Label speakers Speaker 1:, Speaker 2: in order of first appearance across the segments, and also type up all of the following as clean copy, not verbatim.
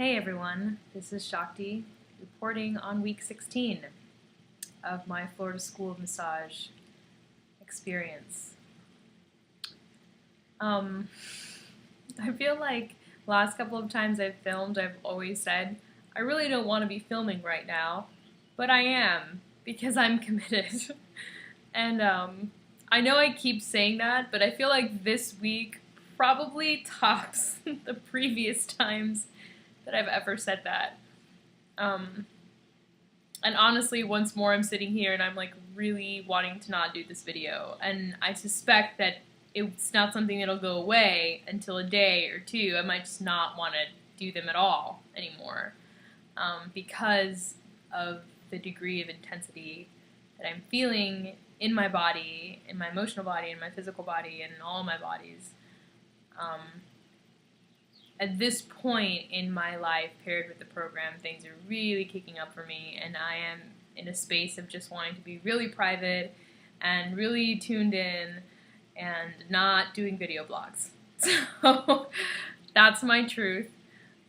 Speaker 1: Hey everyone, this is Shakti reporting on week 16 of my Florida School of Massage experience. I feel like the last couple of times I've filmed, I've always said, I really don't want to be filming right now, but I am because I'm committed. And I know I keep saying that, but I feel like this week probably tops the previous times that I've ever said that. And honestly, once more I'm sitting here and I'm like really wanting to not do this video. And I suspect that it's not something that'll go away until a day or two. I might just not want to do them at all anymore because of the degree of intensity that I'm feeling in my body, in my emotional body, in my physical body, and in all my bodies. At this point in my life, paired with the program, things are really kicking up for me, and I am in a space of just wanting to be really private and really tuned in and not doing video blogs. So that's my truth.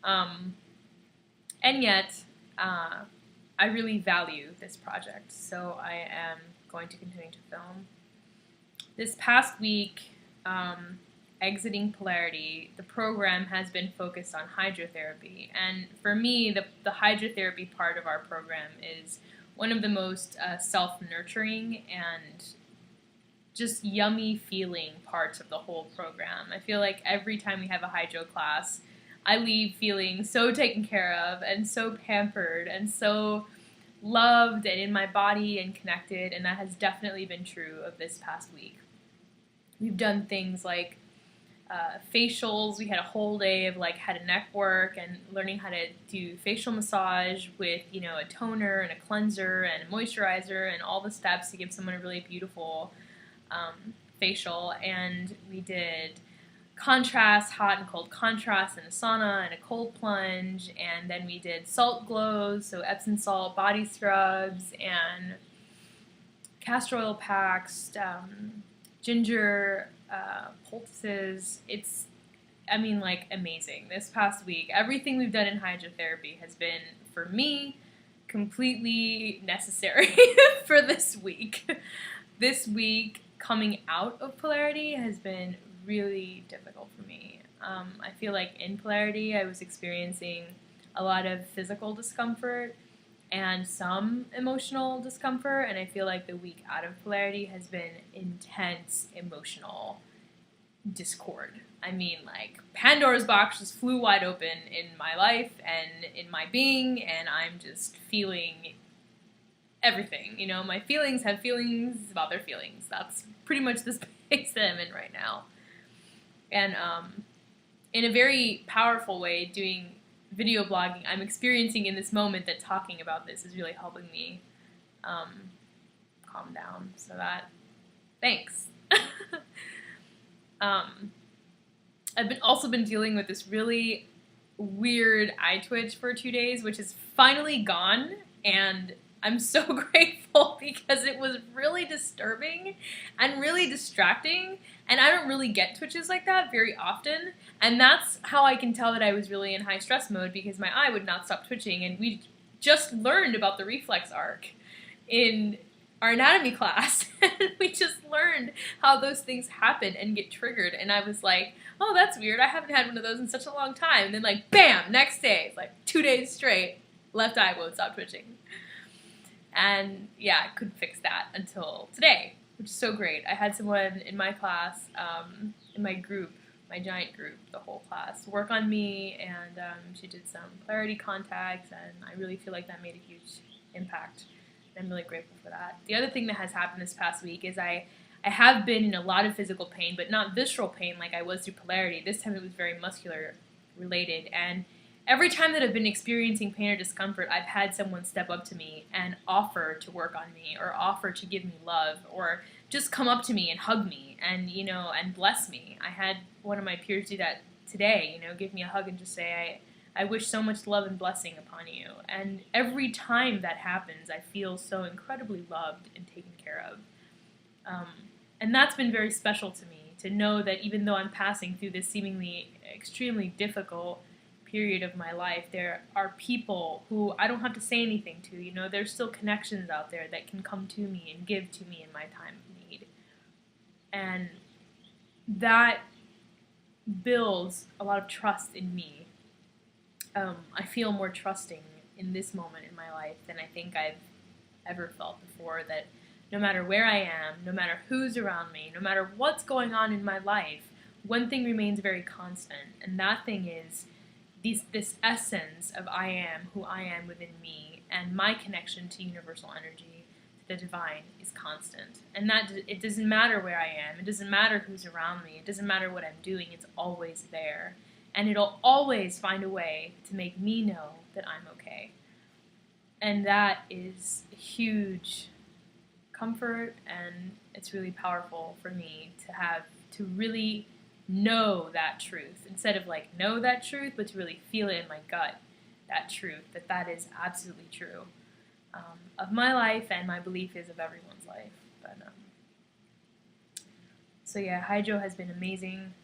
Speaker 1: And yet, I really value this project, so I am going to continue to film. This past week, exiting polarity, the program has been focused on hydrotherapy. And for me, the hydrotherapy part of our program is one of the most self-nurturing and just yummy feeling parts of the whole program. I feel like every time we have a hydro class, I leave feeling so taken care of and so pampered and so loved and in my body and connected, and that has definitely been true of this past week. We've done things like facials. We had a whole day of like head and neck work and learning how to do facial massage with, a toner and a cleanser and a moisturizer and all the steps to give someone a really beautiful facial. And we did contrast, hot and cold contrast, and a sauna and a cold plunge. And then we did salt glows, so Epsom salt body scrubs and castor oil packs, ginger poultices. It's, amazing. This past week, everything we've done in hydrotherapy has been, for me, completely necessary for this week. This week, coming out of polarity has been really difficult for me. I feel like in polarity, I was experiencing a lot of physical discomfort and some emotional discomfort, and I feel like the week out of polarity has been intense emotional discord. Pandora's box just flew wide open in my life and in my being, and I'm just feeling everything. My feelings have feelings about their feelings. That's pretty much the space that I'm in right now. And in a very powerful way, doing video blogging, I'm experiencing in this moment that talking about this is really helping me calm down. So thanks. I've also been dealing with this really weird eye twitch for 2 days, which is finally gone, and I'm so grateful because it was really disturbing and really distracting, and I don't really get twitches like that very often, and that's how I can tell that I was really in high stress mode, because my eye would not stop twitching. And we just learned about the reflex arc in our anatomy class, and we just learned how those things happen and get triggered, and I was like, oh, that's weird, I haven't had one of those in such a long time. And then bam, next day, 2 days straight, left eye won't stop twitching. And yeah, I couldn't fix that until today, which is so great. I had someone in my class, in my group, my giant group, the whole class, work on me, and she did some polarity contacts, and I really feel like that made a huge impact. And I'm really grateful for that. The other thing that has happened this past week is I have been in a lot of physical pain, but not visceral pain like I was through polarity. This time it was very muscular related, and every time that I've been experiencing pain or discomfort, I've had someone step up to me and offer to work on me, or offer to give me love, or just come up to me and hug me and, and bless me. I had one of my peers do that today, give me a hug and just say, I wish so much love and blessing upon you. And every time that happens, I feel so incredibly loved and taken care of. And that's been very special to me, to know that even though I'm passing through this seemingly extremely difficult period of my life, there are people who I don't have to say anything to. You know, there's still connections out there that can come to me and give to me in my time of need. And that builds a lot of trust in me. I feel more trusting in this moment in my life than I think I've ever felt before, that no matter where I am, no matter who's around me, no matter what's going on in my life, one thing remains very constant, and that thing is this essence of I am who I am within me, and my connection to universal energy, to the divine, is constant. And that it doesn't matter where I am, it doesn't matter who's around me, it doesn't matter what I'm doing, it's always there. And it'll always find a way to make me know that I'm okay. And that is a huge comfort, and it's really powerful for me to really know that truth, instead of like know that truth, but to really feel it in my gut, that truth, that is absolutely true of my life, and my belief is of everyone's life. But so yeah, Hydro has been amazing.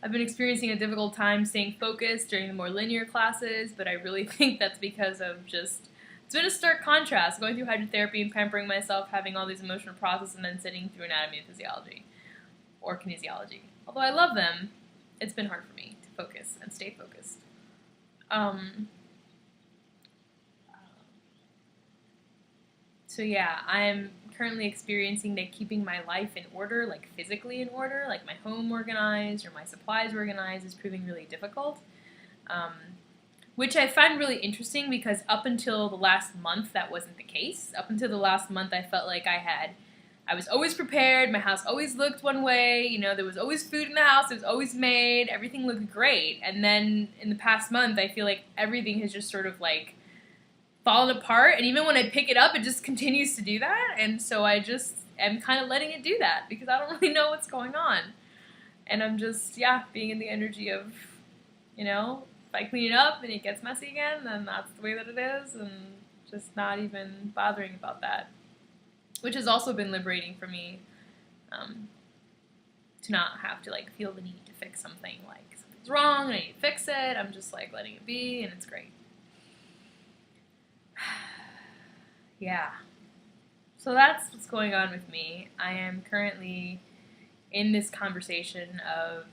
Speaker 1: I've been experiencing a difficult time staying focused during the more linear classes, but I really think that's because of it's been a stark contrast, going through hydrotherapy and pampering myself, having all these emotional processes, and then sitting through anatomy and physiology, or kinesiology. Although I love them, it's been hard for me to focus and stay focused. So yeah, I'm currently experiencing that keeping my life in order, like physically in order, like my home organized or my supplies organized, is proving really difficult. Which I find really interesting, because up until the last month that wasn't the case. Up until the last month I felt like I was always prepared, my house always looked one way, you know, there was always food in the house, it was always made, everything looked great. And then in the past month I feel like everything has just sort of like fallen apart, and even when I pick it up it just continues to do that, and so I just am kind of letting it do that, because I don't really know what's going on. And I'm just, being in the energy of, you know, if I clean it up and it gets messy again, then that's the way that it is, and just not even bothering about that. Which has also been liberating for me, to not have to like feel the need to fix something, like something's wrong and I need to fix it. I'm just like letting it be, and it's great. Yeah. So that's what's going on with me. I am currently in this conversation of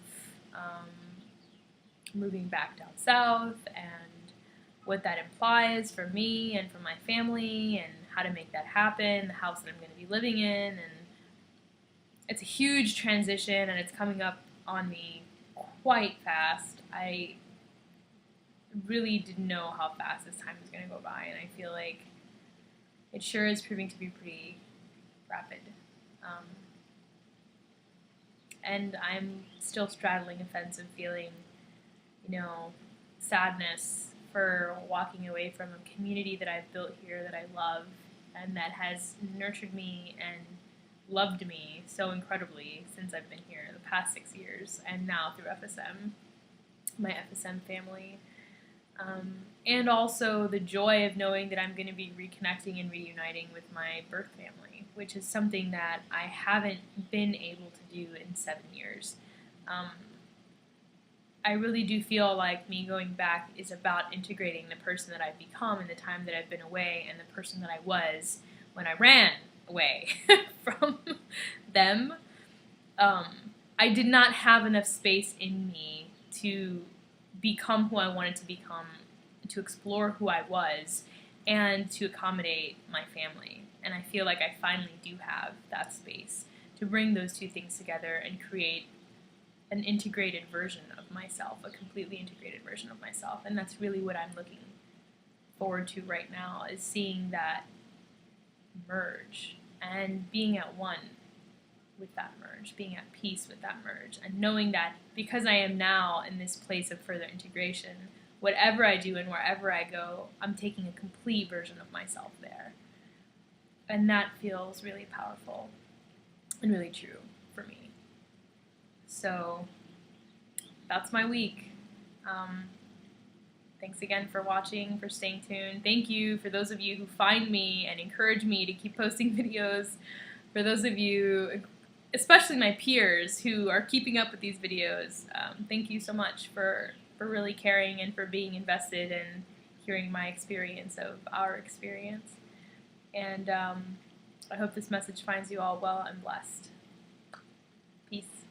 Speaker 1: moving back down south, and what that implies for me and for my family, and how to make that happen, the house that I'm going to be living in. And it's a huge transition, and it's coming up on me quite fast. I really didn't know how fast this time was going to go by, and I feel like it sure is proving to be pretty rapid. And I'm still straddling a fence of feeling, you know, sadness for walking away from a community that I've built here that I love, and that has nurtured me and loved me so incredibly since I've been here the past 6 years, and now through FSM, my FSM family. And also the joy of knowing that I'm going to be reconnecting and reuniting with my birth family, which is something that I haven't been able to do in 7 years. I really do feel like me going back is about integrating the person that I've become in the time that I've been away, and the person that I was when I ran away from them. I did not have enough space in me to become who I wanted to become, to explore who I was, and to accommodate my family. And I feel like I finally do have that space to bring those two things together and create an integrated version of myself, a completely integrated version of myself. And that's really what I'm looking forward to right now, is seeing that merge and being at one with that merge, being at peace with that merge, and knowing that because I am now in this place of further integration, whatever I do and wherever I go, I'm taking a complete version of myself there. And that feels really powerful and really true for me. So that's my week. Thanks again for watching, for staying tuned. Thank you for those of you who find me and encourage me to keep posting videos. For those of you, especially my peers who are keeping up with these videos. Thank you so much for really caring and for being invested in hearing my experience of our experience. And I hope this message finds you all well and blessed. Peace.